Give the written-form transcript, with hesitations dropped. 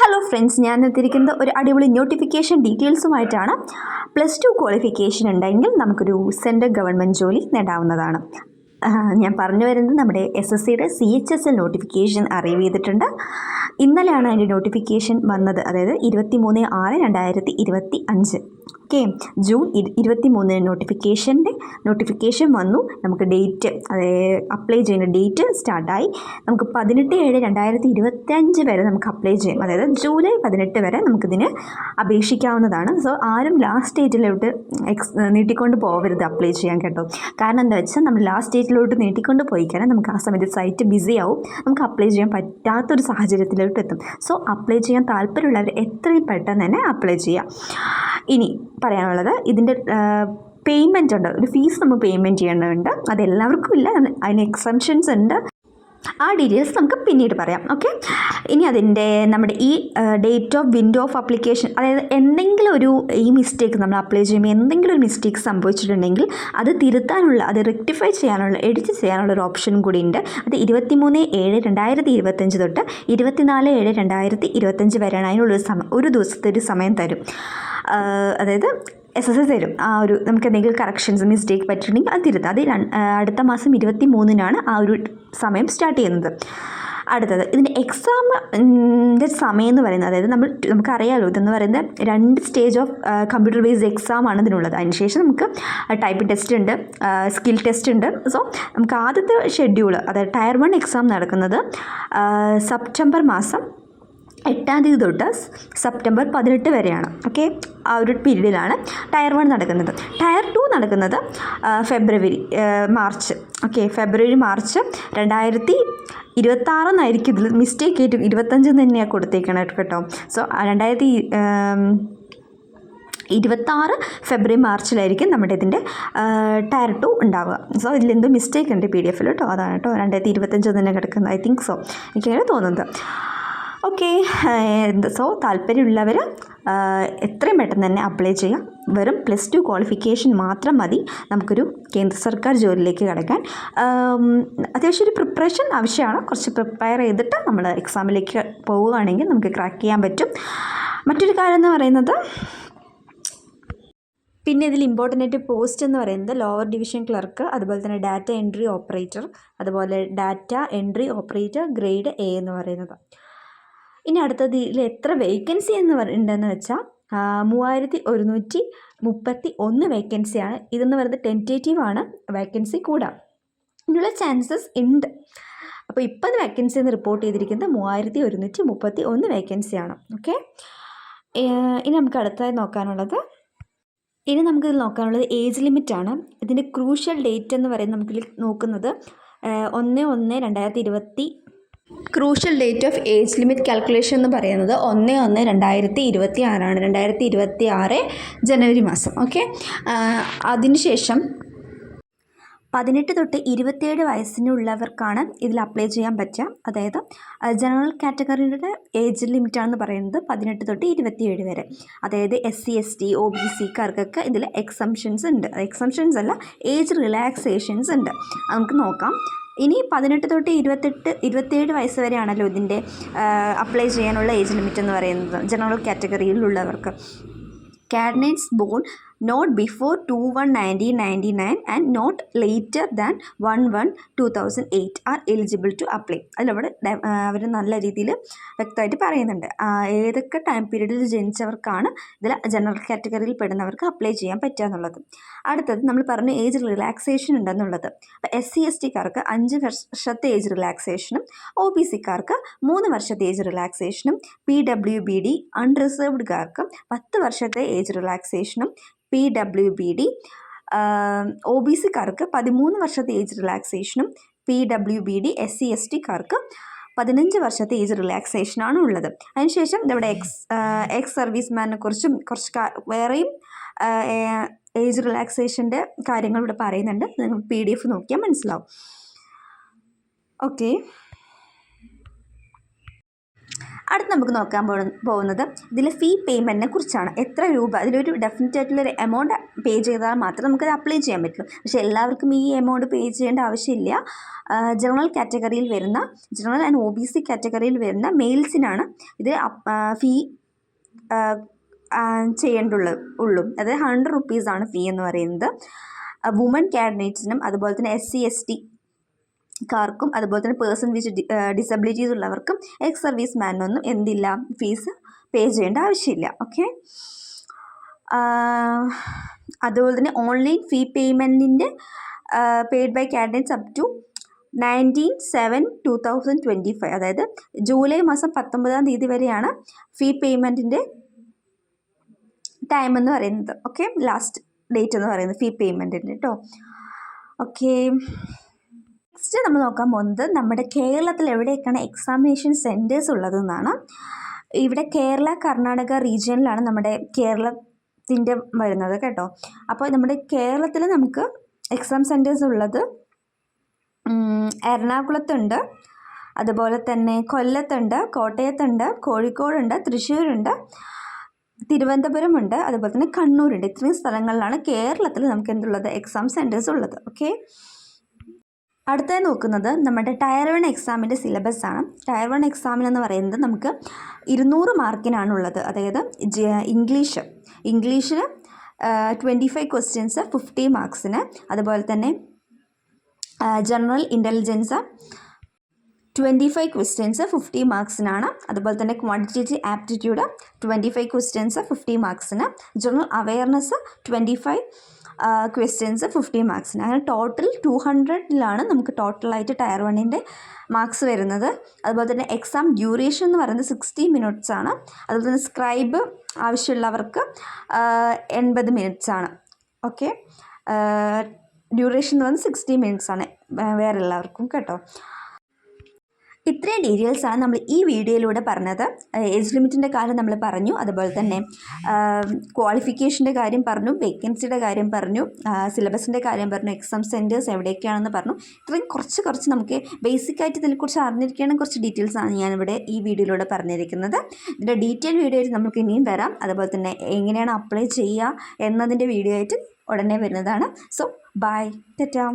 Hello friends, ഞാൻ എത്തിയിരിക്കുന്നത് ഒരു അടിപൊളി നോട്ടിഫിക്കേഷൻ ഡീറ്റെയിൽസുമായിട്ടാണ്. +2 ക്വാളിഫിക്കേഷൻ ഉണ്ടെങ്കിൽ നമുക്കൊരു സെൻട്രൽ ഗവൺമെൻറ് ജോലി നേടാവുന്നതാണ്. ഞാൻ പറഞ്ഞു വരുന്നത് നമ്മുടെ SSCയുടെ CHSL നോട്ടിഫിക്കേഷൻ അറൈവ് ചെയ്തിട്ടുണ്ട്. ഇന്നലെയാണ് അതിൻ്റെ നോട്ടിഫിക്കേഷൻ വന്നത്, അതായത് 23/6/2025. ഓക്കെ, ജൂൺ 23 നോട്ടിഫിക്കേഷൻ വന്നു. നമുക്ക് ഡേറ്റ്, അതായത് അപ്ലൈ ചെയ്യുന്ന ഡേറ്റ് സ്റ്റാർട്ടായി. നമുക്ക് 18/7/2025 വരെ നമുക്ക് അപ്ലൈ ചെയ്യാം, അതായത് ജൂലൈ 18 വരെ നമുക്കിതിന് അപേക്ഷിക്കാവുന്നതാണ്. സോ ആരും ലാസ്റ്റ് ഡേറ്റിലോട്ട് നീട്ടിക്കൊണ്ട് പോകരുത് അപ്ലൈ ചെയ്യാൻ, കേട്ടോ. കാരണം എന്താ വെച്ചാൽ നമ്മൾ ലാസ്റ്റ് ഡേറ്റിലോട്ട് നീട്ടിക്കൊണ്ട് പോയി കഴിഞ്ഞാൽ നമുക്ക് ആ സമയത്ത് സൈറ്റ് ബിസി ആവും, നമുക്ക് അപ്ലൈ ചെയ്യാൻ പറ്റാത്തൊരു സാഹചര്യത്തിലോട്ട് എത്തും. സോ അപ്ലൈ ചെയ്യാൻ താല്പര്യമുള്ളവർ എത്രയും പെട്ടെന്ന് തന്നെ അപ്ലൈ ചെയ്യാം. ഇനി പറയാനുള്ളത്, ഇതിൻ്റെ പേയ്മെൻ്റ് ഉണ്ട്, ഒരു ഫീസ് നമ്മൾ പേയ്മെൻറ്റ് ചെയ്യേണ്ടതുണ്ട്. അതെല്ലാവർക്കും ഇല്ല, അതിന് എക്സംഷൻസ് ഉണ്ട്. ആ ഡീറ്റെയിൽസ് നമുക്ക് പിന്നീട് പറയാം. ഓക്കെ, ഇനി അതിൻ്റെ നമ്മുടെ ഈ date of window of application, അതായത് എന്തെങ്കിലും ഒരു ഈ മിസ്റ്റേക്ക് നമ്മൾ അപ്ലൈ ചെയ്യുമ്പോൾ എന്തെങ്കിലും ഒരു മിസ്റ്റേക്ക് സംഭവിച്ചിട്ടുണ്ടെങ്കിൽ അത് തിരുത്താനുള്ള, അത് റെക്ടിഫൈ ചെയ്യാനുള്ള, എഡിറ്റ് ചെയ്യാനുള്ള ഒരു ഓപ്ഷനും കൂടി ഉണ്ട്. അത് 23/7/2025 തൊട്ട് 24/7/2025 വരെയാണ്. അതിനുള്ളൊരു ഒരു ദിവസത്തെ ഒരു സമയം തരും, അതായത് SSC തരും. ആ ഒരു നമുക്ക് എന്തെങ്കിലും കറക്ഷൻസ് മിസ്റ്റേക്ക് പറ്റിയിട്ടുണ്ടെങ്കിൽ അത് തിരുത്താം. അത് അടുത്ത മാസം 23-നാണ് ആ ഒരു സമയം സ്റ്റാർട്ട് ചെയ്യുന്നത്. അടുത്തത് ഇതിൻ്റെ എക്സാമിൻ്റെ സമയം എന്ന് പറയുന്നത്, അതായത് നമുക്കറിയാമല്ലോ, ഇതെന്ന് പറയുന്നത് 2 സ്റ്റേജ് ഓഫ് കമ്പ്യൂട്ടർ ബേസ്ഡ് എക്സാമാണ് ഇതിനുള്ളത്. അതിനുശേഷം നമുക്ക് ടൈപ്പിംഗ് ടെസ്റ്റ് ഉണ്ട്, സ്കിൽ ടെസ്റ്റ് ഉണ്ട്. സോ നമുക്ക് ആദ്യത്തെ ഷെഡ്യൂൾ, അതായത് ടയർ 1 എക്സാം നടക്കുന്നത് സെപ്റ്റംബർ മാസം 8 തൊട്ട് സെപ്റ്റംബർ 18 വരെയാണ്. ഓക്കെ, ആ ഒരു പീരീഡിലാണ് ടയർ 1 നടക്കുന്നത്. ടയർ 2 നടക്കുന്നത് മാർച്ച്. ഓക്കെ, February-March 2026 എന്നായിരിക്കും. ഇതിൽ മിസ്റ്റേക്ക് ആയിട്ട് 25 തന്നെയാണ് കൊടുത്തേക്കണം, കേട്ടോ. സോ 2026 February-March നമ്മുടെ ഇതിൻ്റെ ടയർ 2 ഉണ്ടാവുക. സോ ഇതിലെന്തോ മിസ്റ്റേക്ക് ഉണ്ട് PDF കേട്ടോ, അതാണ് കേട്ടോ 2025 തന്നെ കിടക്കുന്നത്. ഐ തിങ്ക് സോ, എനിക്കങ്ങനെ തോന്നുന്നത്. ഓക്കെ, സോ താല്പര്യമുള്ളവർ എത്രയും പെട്ടെന്ന് തന്നെ അപ്ലൈ ചെയ്യാം. വെറും +2 ക്വാളിഫിക്കേഷൻ മാത്രം മതി നമുക്കൊരു കേന്ദ്ര സർക്കാർ ജോലിയിലേക്ക് കടക്കാൻ. അത്യാവശ്യം ഒരു പ്രിപ്പറേഷൻ ആവശ്യമാണ്. കുറച്ച് പ്രിപ്പയർ ചെയ്തിട്ട് നമ്മൾ എക്സാമിലേക്ക് പോവുകയാണെങ്കിൽ നമുക്ക് ക്രാക്ക് ചെയ്യാൻ പറ്റും. മറ്റൊരു കാര്യം എന്ന് പറയുന്നത്, പിന്നെ ഇതിൽ ഇമ്പോർട്ടൻ്റ് ആയിട്ട് പോസ്റ്റ് എന്ന് പറയുന്നത് ലോവർ ഡിവിഷൻ ക്ലർക്ക്, അതുപോലെ തന്നെ ഡാറ്റ എൻട്രി ഓപ്പറേറ്റർ, അതുപോലെ data entry operator grade A എന്ന് പറയുന്നത്. ഇനി അടുത്തത് ഇതിൽ എത്ര വേക്കൻസി ഉണ്ടെന്ന് വെച്ചാൽ 3131 വേക്കൻസിയാണ്. ഇതെന്ന് പറയുന്നത് ടെൻറ്റേറ്റീവ് ആണ്, വേക്കൻസി കൂടാം, ഇതിനുള്ള ചാൻസസ് ഉണ്ട്. അപ്പോൾ ഇപ്പോൾ വേക്കൻസി എന്ന് റിപ്പോർട്ട് ചെയ്തിരിക്കുന്നത് 3131 വേക്കൻസിയാണ്. ഓക്കെ, ഇനി നമുക്ക് അടുത്തതായി നോക്കാനുള്ളത് ഏജ് ലിമിറ്റാണ്. ഇതിൻ്റെ ക്രൂഷ്യൽ ഡേറ്റ് എന്ന് പറയുന്നത് നമുക്കിതിൽ നോക്കുന്നത് 1/1/2020. Crucial date of age limit calculation എന്ന് പറയുന്നത് 1/1/2026 ആണ്. 2026 ജനുവരി മാസം. ഓക്കെ, അതിനുശേഷം 18 തൊട്ട് 27 വയസ്സിനുള്ളവർക്കാണ് ഇതിൽ അപ്ലൈ ചെയ്യാൻ പറ്റുക. അതായത് ജനറൽ കാറ്റഗറിയുടെ ഏജ് ലിമിറ്റാണെന്ന് പറയുന്നത് 18 തൊട്ട് 27 വരെ. അതായത് SC ST OBC-കാർക്കൊക്കെ ഇതിൽ എക്സംഷൻസ് ഉണ്ട്. എക്സംഷൻസ് അല്ല, ഏജ് റിലാക്സേഷൻസ് ഉണ്ട്. നമുക്ക് നോക്കാം. ഇനി 18 തൊട്ട് 27 വയസ്സ് വരെയാണല്ലോ ഇതിൻ്റെ അപ്ലൈ ചെയ്യാനുള്ള ഏജ് ലിമിറ്റ് എന്ന് പറയുന്നത് ജനറൽ കാറ്റഗറിയിലുള്ളവർക്ക്. Candidates born not before 2/1/1999 and not later than 1/1/2008 are eligible to apply. അതിലവിടെ അവർ നല്ല രീതിയിൽ വ്യക്തമായിട്ട് പറയുന്നുണ്ട് ഏതൊക്കെ ടൈം പീരീഡിൽ ജനിച്ചവർക്കാണ് ഇതിൽ ജനറൽ കാറ്റഗറിയിൽ പെടുന്നവർക്ക് അപ്ലൈ ചെയ്യാൻ പറ്റുക എന്നുള്ളത്. അടുത്തത് നമ്മൾ പറഞ്ഞു ഏജ് റിലാക്സേഷൻ ഉണ്ടെന്നുള്ളത്. അപ്പോൾ SC ST-കാർക്ക് 5 വർഷത്തെ ഏജ് റിലാക്സേഷനും OBC-കാർക്ക് 3 വർഷത്തെ ഏജ് റിലാക്സേഷനും PWBD അൺറിസർവ്ഡ്കാർക്ക് 10 വർഷത്തെ ഏജ് റിലാക്സേഷനും PWBD OBC-കാർക്ക് 13 വർഷത്തെ ഏജ് റിലാക്സേഷനും PWBD SC ST-കാർക്ക് 15 വർഷത്തെ ഏജ് റിലാക്സേഷനാണ് ഉള്ളത്. അതിനുശേഷം ഇവിടെ എക്സ് സർവീസ്മാനെ കുറിച്ചും കുറച്ച് വേറെയും ഏജ് റിലാക്സേഷൻ്റെ കാര്യങ്ങൾ ഇവിടെ പറയുന്നുണ്ട്. നിങ്ങൾ PDF നോക്കിയാൽ മനസ്സിലാവും. ഓക്കെ, അടുത്ത് നമുക്ക് നോക്കാൻ പോകുന്നത് ഇതിൽ ഫീ പേയ്മെൻറ്റിനെ കുറിച്ചാണ്. എത്ര രൂപ, അതിലൊരു ഡെഫിനറ്റ് ആയിട്ടുള്ളൊരു എമൗണ്ട് പേ ചെയ്താൽ മാത്രം നമുക്കത് അപ്ലൈ ചെയ്യാൻ പറ്റും. പക്ഷേ എല്ലാവർക്കും ഈ എമൗണ്ട് പേ ചെയ്യേണ്ട ആവശ്യമില്ല. ജനറൽ കാറ്റഗറിയിൽ വരുന്ന, ജനറൽ ആൻഡ് OBC കാറ്റഗറിയിൽ വരുന്ന മെയിൽസിനാണ് ഇത് ഫീ ചെയ്യേണ്ടുള്ളൂ. അതായത് 100 റുപ്പീസാണ് ഫീ എന്ന് പറയുന്നത്. വുമൺ കാൻഡിഡേറ്റ്സിനും അതുപോലെ തന്നെ SC ST കാർക്കും അതുപോലെ തന്നെ പേഴ്സൺ വിത്ത് ഡിസബിലിറ്റീസ് ഉള്ളവർക്കും എക്സ് സർവീസ് മാനൊന്നും എന്തില്ല, ഫീസ് പേ ചെയ്യേണ്ട ആവശ്യമില്ല. ഓക്കെ. അതുപോലെ തന്നെ ഓൺലൈൻ ഫീ പേയ്മെൻറ്റിൻ്റെ paid by candidates up to 19/7/2025, അതായത് ജൂലൈ മാസം 19-ാം തീയതി വരെയാണ് ഫീ പേയ്മെൻറ്റിൻ്റെ ടൈം എന്ന് പറയുന്നത്. ഓക്കെ, ലാസ്റ്റ് ഡേറ്റ് എന്ന് പറയുന്നത് ഫീ പേയ്മെൻറ്റിൻ്റെ കേട്ടോ. ഓക്കെ, നെക്സ്റ്റ് നമ്മൾ നോക്കാൻ പോകുന്നത് നമ്മുടെ കേരളത്തിൽ എവിടെയൊക്കെയാണ് എക്സാമിനേഷൻ സെൻറ്റേഴ്സ് ഉള്ളതെന്നാണ്. ഇവിടെ കേരള കർണാടക റീജിയനിലാണ് നമ്മുടെ കേരളത്തിൻ്റെ വരുന്നത് കേട്ടോ. അപ്പോൾ നമ്മുടെ കേരളത്തിൽ നമുക്ക് എക്സാം സെൻറ്റേഴ്സ് ഉള്ളത് എറണാകുളത്തുണ്ട്, അതുപോലെ തന്നെ കൊല്ലത്തുണ്ട്, കോട്ടയത്തുണ്ട്, കോഴിക്കോടുണ്ട്, തൃശ്ശൂരുണ്ട്, തിരുവനന്തപുരമുണ്ട്, അതുപോലെ തന്നെ കണ്ണൂരുണ്ട്. ഇത്രയും സ്ഥലങ്ങളിലാണ് കേരളത്തിൽ നമുക്ക് എന്തുള്ളത്, എക്സാം സെൻറ്റേഴ്സ് ഉള്ളത്. ഓക്കെ. അടുത്തത് നോക്കുന്നത് നമ്മുടെ ടയർ 1 എക്സാമിൻ്റെ സിലബസ് ആണ്. ടയർ 1 എക്സാമിനെന്ന് പറയുന്നത് നമുക്ക് 200 മാർക്കിനാണുള്ളത്. അതായത് ഇംഗ്ലീഷിൽ 25 ക്വസ്റ്റ്യൻസ് 50 മാർക്സിന്, അതുപോലെ തന്നെ ജനറൽ ഇൻ്റലിജൻസ് 25 ക്വസ്റ്റ്യൻസ് 50 മാർക്സിനാണ്. അതുപോലെ തന്നെ ക്വാണ്ടിറ്റേറ്റീവ് ആപ്റ്റിറ്റ്യൂഡ് 25 ക്വസ്റ്റ്യൻസ് 50 മാർക്സിന്, ജനറൽ അവെയർനെസ് 25 ക്വസ്റ്റ്യൻസ് 50 മാർക്സിന്. അങ്ങനെ ടോട്ടൽ 200ലാണ് നമുക്ക് ടോട്ടലായിട്ട് ടയർ 1ൻ്റെ മാർക്സ് വരുന്നത്. അതുപോലെ തന്നെ എക്സാം ഡ്യൂറേഷൻ എന്ന് പറയുന്നത് 60 മിനിറ്റ്സ് ആണ്. അതുപോലെ തന്നെ സ്ക്രൈബ് ആവശ്യമുള്ളവർക്ക് 80 മിനിറ്റ്സ് ആണ്. ഓക്കെ, ഡ്യൂറേഷൻ എന്ന് പറയുന്നത് 60 മിനിറ്റ്സ് ആണ് വേറെ എല്ലാവർക്കും കേട്ടോ. ഇത്രയും ഡീറ്റെയിൽസാണ് നമ്മൾ ഈ വീഡിയോയിലൂടെ പറഞ്ഞത്. ഏജ് ലിമിറ്റിൻ്റെ കാര്യം നമ്മൾ പറഞ്ഞു, അതുപോലെ തന്നെ ക്വാളിഫിക്കേഷൻ്റെ കാര്യം പറഞ്ഞു, വേക്കൻസിയുടെ കാര്യം പറഞ്ഞു, സിലബസിൻ്റെ കാര്യം പറഞ്ഞു, എക്സാം സെൻറ്റേഴ്സ് എവിടെയൊക്കെയാണെന്ന് പറഞ്ഞു. ഇത്രയും കുറച്ച് നമുക്ക് ബേസിക്കായിട്ട് ഇതിനെക്കുറിച്ച് അറിഞ്ഞിരിക്കുകയാണെങ്കിൽ കുറച്ച് ഡീറ്റെയിൽസാണ് ഞാനിവിടെ ഈ വീഡിയോയിലൂടെ പറഞ്ഞിരിക്കുന്നത്. ഇതിൻ്റെ ഡീറ്റെയിൽ വീഡിയോ ആയിട്ട് നമുക്ക് ഇനിയും വരാം. അതുപോലെ തന്നെ എങ്ങനെയാണ് അപ്ലൈ ചെയ്യുക എന്നതിൻ്റെ വീഡിയോ ആയിട്ട് ഉടനെ വരുന്നതാണ്. So bye, Tata.